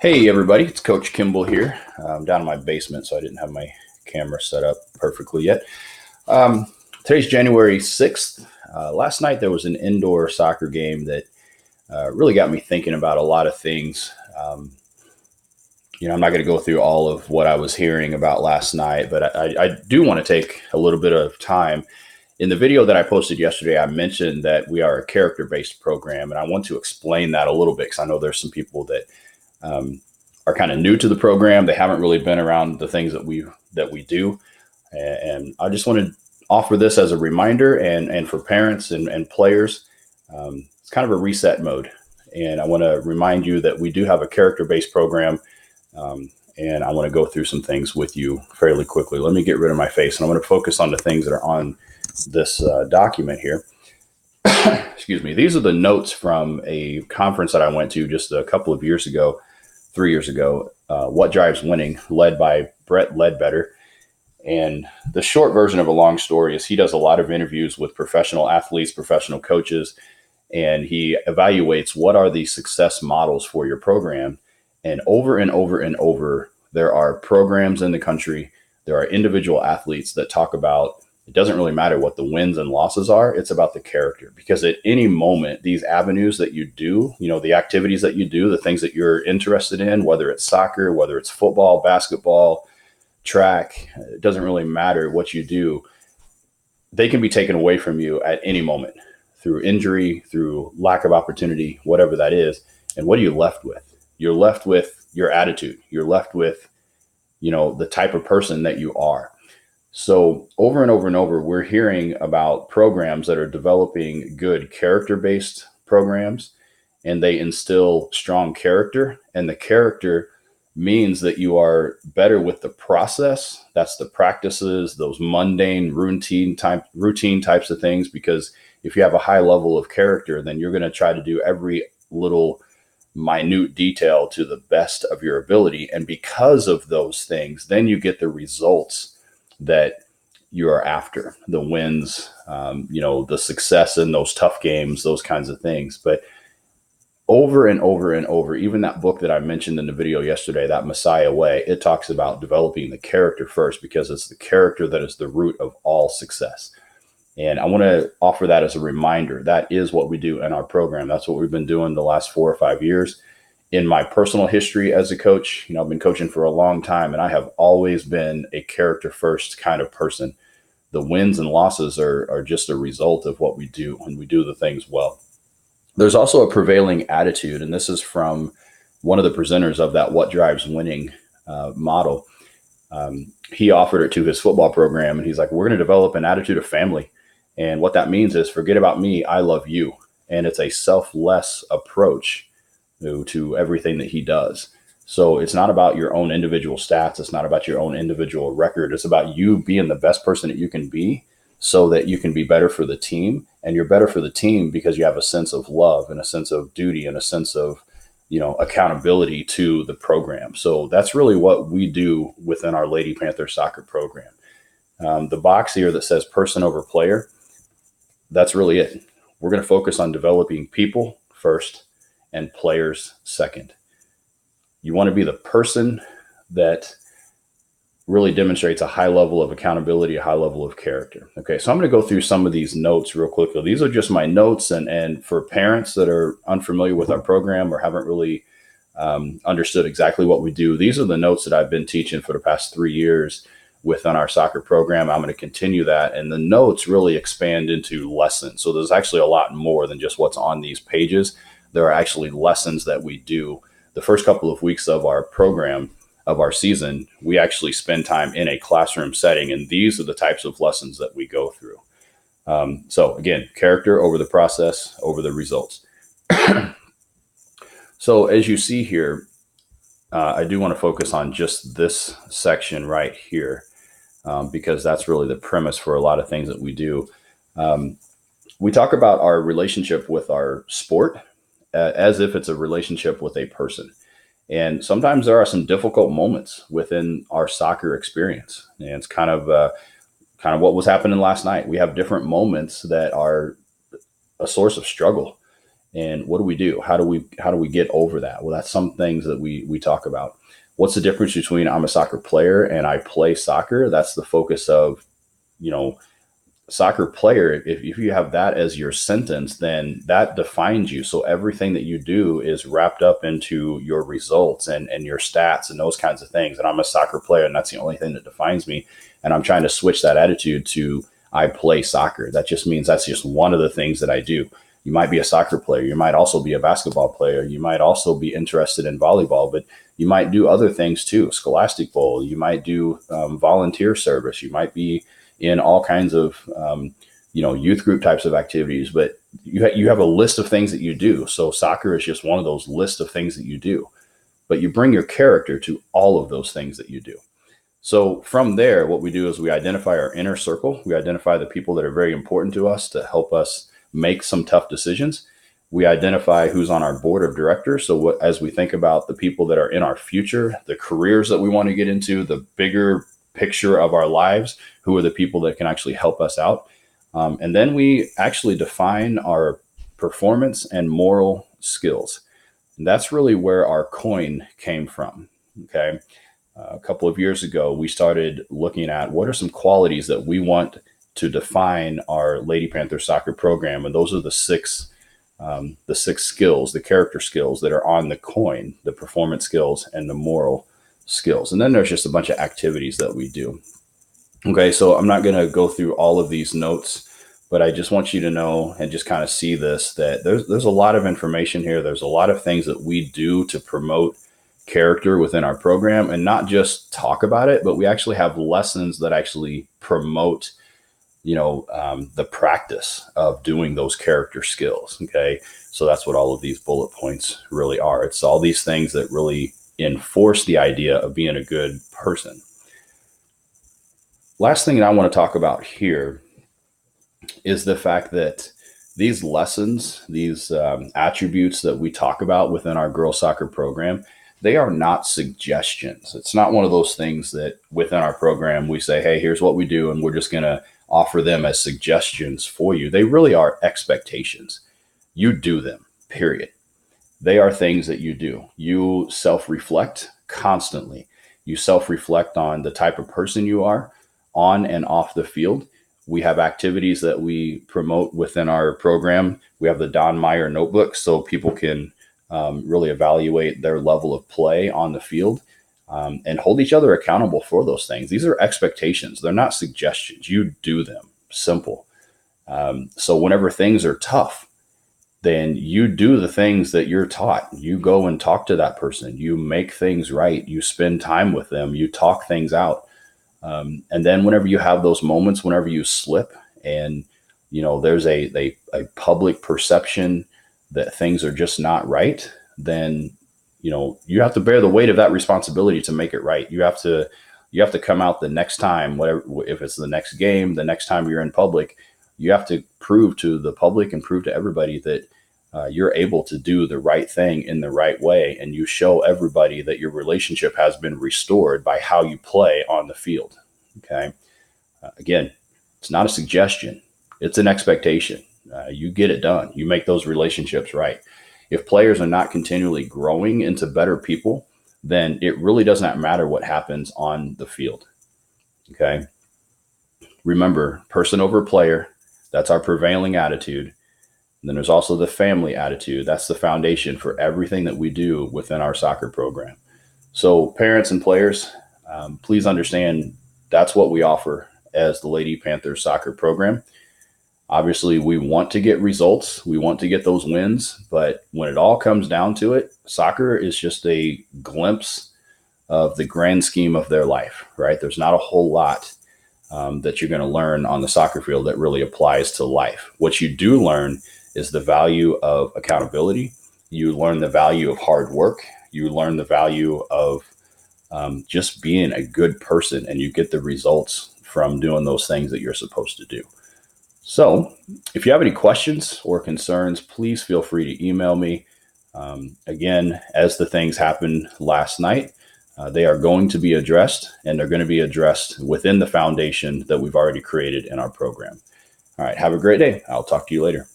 Hey everybody, it's Coach Kimball here. I'm down in my basement, so I didn't have my camera set up perfectly yet. Um, Today's January 6th. Last night there was an indoor soccer game that really got me thinking about a lot of things. I'm not going to go through all of what I was hearing about last night, but I do want to take a little bit of time. In the video that I posted yesterday, I mentioned that we are a character-based program, and I want to explain that a little bit because I know there's some people that um, are kind of new to the program. They haven't really been around the things that we do, and I just want to offer this as a reminder and for parents and players. It's kind of a reset mode, and I want to remind you that we do have a character-based program. And I want to go through some things with you fairly quickly. Let me get rid of my face, and I'm going to focus on the things that are on this document here. Excuse me. These are the notes from a conference that I went to just a couple of years ago, 3 years ago. What Drives Winning, led by Brett Ledbetter. And the short version of a long story is he does a lot of interviews with professional athletes, professional coaches, and he evaluates what are the success models for your program. And over and over and over, there are programs in the country, there are individual athletes that talk about it doesn't really matter what the wins and losses are. It's about the character, because at any moment, these avenues that you do, the activities that you do, the things that you're interested in, whether it's soccer, whether it's football, basketball, track, it doesn't really matter what you do. They can be taken away from you at any moment through injury, through lack of opportunity, whatever that is. And what are you left with? You're left with your attitude. You're left with, the type of person that you are. So over and over and over, we're hearing about programs that are developing good character-based programs, and they instill strong character. And the character means that you are better with the process. That's the practices, those mundane routine types of things. Because if you have a high level of character, then you're going to try to do every little minute detail to the best of your ability. And because of those things, then you get the results that you are after, the wins, the success in those tough games, those kinds of things. But over and over and over, even that book that I mentioned in the video yesterday, that Messiah Way, it talks about developing the character first, because it's the character that is the root of all success. And I want to offer that as a reminder. That is what we do in our program. That's what we've been doing the last 4 or 5 years. In my personal history as a coach, I've been coaching for a long time, and I have always been a character first kind of person. The wins and losses are just a result of what we do when we do the things well. There's also a prevailing attitude, and this is from one of the presenters of that What Drives Winning model. He offered it to his football program, and he's like, we're going to develop an attitude of family. And what that means is, forget about me, I love you. And it's a selfless approach to everything that he does. So it's not about your own individual stats. It's not about your own individual record. It's about you being the best person that you can be, so that you can be better for the team. And you're better for the team because you have a sense of love and a sense of duty and a sense of, accountability to the program. So that's really what we do within our Lady Panther soccer program. The box here that says person over player, that's really it. We're going to focus on developing people first and players second. You want to be the person that really demonstrates a high level of accountability, a high level of character. Okay, so I'm going to go through some of these notes real quickly. These are just my notes, and for parents that are unfamiliar with our program or haven't really understood exactly what we do, these are the notes that I've been teaching for the past 3 years within our soccer program. I'm going to continue that, and the notes really expand into lessons. So there's actually a lot more than just what's on these pages. There are actually lessons that we do. The first couple of weeks of our program, of our season, we actually spend time in a classroom setting, and these are the types of lessons that we go through. So again, character over the process, over the results. So as you see here, I do want to focus on just this section right here, because that's really the premise for a lot of things that we do. We talk about our relationship with our sport as if it's a relationship with a person. And sometimes there are some difficult moments within our soccer experience. And it's kind of what was happening last night. We have different moments that are a source of struggle. And what do we do? How do we get over that? Well, that's some things that we talk about. What's the difference between I'm a soccer player and I play soccer? That's the focus of, you know, soccer player. If you have that as your sentence, then that defines you. So everything that you do is wrapped up into your results and your stats and those kinds of things. And I'm a soccer player, and that's the only thing that defines me. And I'm trying to switch that attitude to I play soccer. That just means that's just one of the things that I do. You might be a soccer player. You might also be a basketball player. You might also be interested in volleyball, but you might do other things too. Scholastic Bowl. You might do volunteer service. You might be in all kinds of youth group types of activities. But you have a list of things that you do. So soccer is just one of those lists of things that you do. But you bring your character to all of those things that you do. So from there, what we do is we identify our inner circle. We identify the people that are very important to us to help us make some tough decisions. We identify who's on our board of directors. So as we think about the people that are in our future, the careers that we want to get into, the bigger picture of our lives, who are the people that can actually help us out. And then we actually define our performance and moral skills. And that's really where our coin came from. Okay. A couple of years ago, we started looking at what are some qualities that we want to define our Lady Panther soccer program. And those are the six skills, the character skills that are on the coin, the performance skills and the moral skills. And then there's just a bunch of activities that we do. Okay, so I'm not going to go through all of these notes, but I just want you to know and just kind of see this, that there's a lot of information here. There's a lot of things that we do to promote character within our program, and not just talk about it, but we actually have lessons that actually promote the practice of doing those character skills. Okay. So that's what all of these bullet points really are. It's all these things that really enforce the idea of being a good person. Last thing that I want to talk about here is the fact that these lessons, these attributes that we talk about within our girls soccer program, they are not suggestions. It's not one of those things that within our program we say, hey, here's what we do, and we're just going to offer them as suggestions for you. They really are expectations. You do them, period. They are things that you do. You self-reflect constantly. You self-reflect on the type of person you are on and off the field. We have activities that we promote within our program. We have the Don Meyer notebook, so people can really evaluate their level of play on the field. And hold each other accountable for those things. These are expectations. They're not suggestions. You do them. Simple. So whenever things are tough, then you do the things that you're taught. You go and talk to that person. You make things right. You spend time with them. You talk things out. And then whenever you have those moments, whenever you slip and, there's a public perception that things are just not right, then you have to bear the weight of that responsibility to make it right. You have to come out the next time, whatever, if it's the next game, the next time you're in public, you have to prove to the public and prove to everybody that you're able to do the right thing in the right way. And you show everybody that your relationship has been restored by how you play on the field. Okay. Again, it's not a suggestion. It's an expectation. You get it done. You make those relationships right. If players are not continually growing into better people, then it really does not matter what happens on the field. Okay. Remember, person over player, that's our prevailing attitude. And then there's also the family attitude. That's the foundation for everything that we do within our soccer program. So parents and players, please understand that's what we offer as the Lady Panthers soccer program. Obviously, we want to get results. We want to get those wins. But when it all comes down to it, soccer is just a glimpse of the grand scheme of their life, right? There's not a whole lot that you're going to learn on the soccer field that really applies to life. What you do learn is the value of accountability. You learn the value of hard work. You learn the value of just being a good person, and you get the results from doing those things that you're supposed to do. So if you have any questions or concerns, please feel free to email me. Again, as the things happened last night, they are going to be addressed, and they're going to be addressed within the foundation that we've already created in our program. All right. Have a great day. I'll talk to you later.